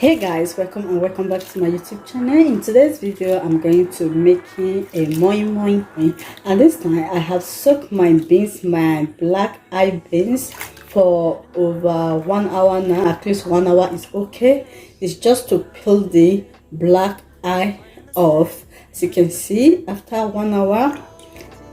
Hey guys, welcome back to my YouTube channel. In today's video I'm going to making a moi, and this time I have soaked my beans, my black eye beans, for over 1 hour now. At least 1 hour is okay. It's just to peel the black eye off. As you can see, after 1 hour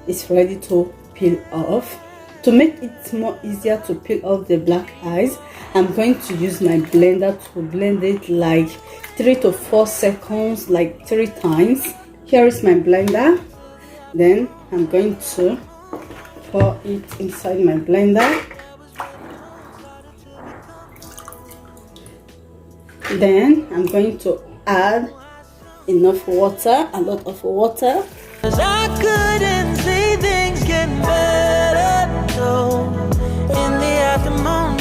it's ready to peel off. To make it more easier to peel off the black eyes, I'm going to use my blender to blend it like 3 to 4 seconds, like 3 times. Here is my blender. Then I'm going to pour it inside my blender. Then I'm going to add enough water, a lot of water. 'Cause I couldn't see things getting better. So in the afternoon,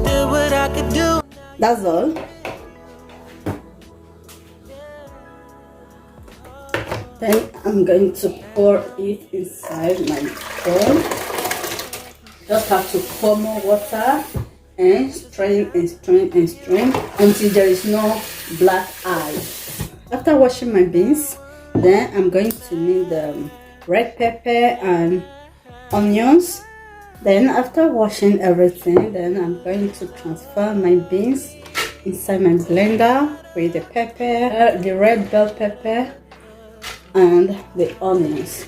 did what I could do. That's all. Then I'm going to pour it inside my bowl. Just have to pour more water and strain until there is no black eye. After washing my beans, then I'm going to need red pepper and onions. Then after washing everything, then I'm going to transfer my beans inside my blender with the pepper, the red bell pepper and the onions.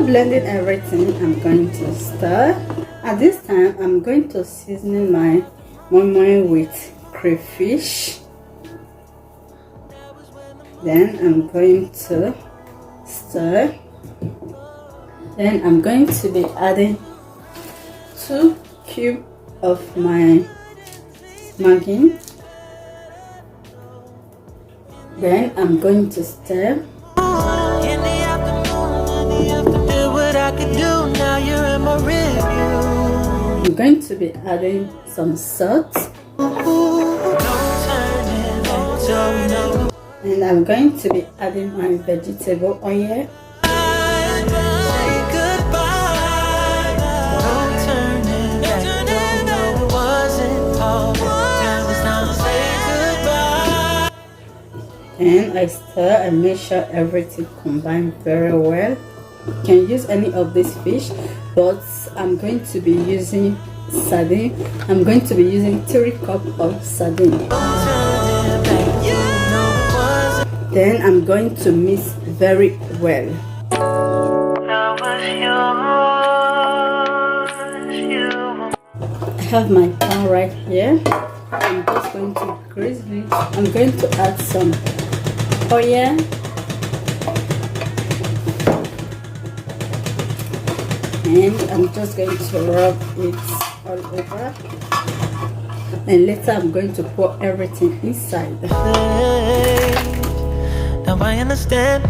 Blending everything, I'm going to stir. At this time I'm going to season my moi with crayfish. Then I'm going to stir. Then I'm going to be adding 2 cubes of my Maggi. Then I'm going to stir. I'm going to be adding some salt, and I'm going to be adding my vegetable oil. And I stir and make sure everything combines very well. You can use any of this fish, but I'm going to be using sardine. I'm going to be using 3 cups of sardine. Then I'm going to mix very well. I have my pan right here. I'm just going to grease it. I'm going to add some oil. And I'm just going to rub it all over, and later I'm going to pour everything inside. Now I understand.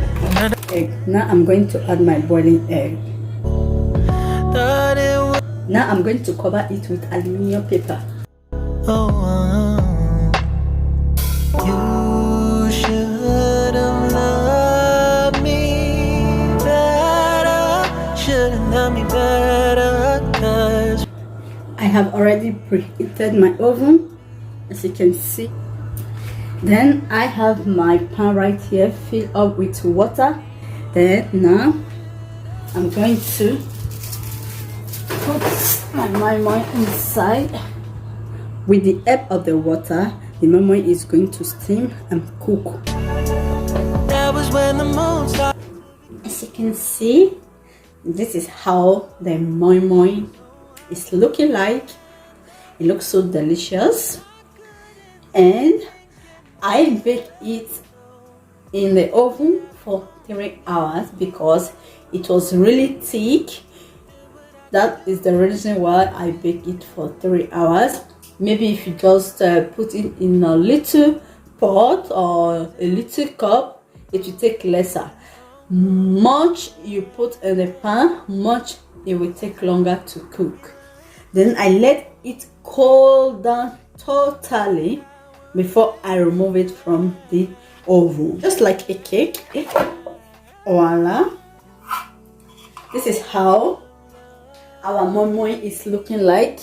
Egg. Now I'm going to add my boiling egg. Now I'm going to cover it with aluminum paper. You should have loved me better. Should have loved me better. 'Cause I have already preheated my oven, as you can see. Then I have my pan right here filled up with water. Then now I'm going to put my moi inside. With the help of the water, the moi is going to steam and cook. That was when the moon started. As you can see, this is how the moi is looking like. It looks so delicious, and I bake it in the oven for 3 hours because it was really thick. That is the reason why I bake it for 3 hours. Maybe if you just put it in a little pot or a little cup, it will take lesser. Much you put in the pan, much it will take longer to cook. Then I let it cool down totally before I remove it from the oven, just like a cake. Voila, this is how our mio-mio is looking like.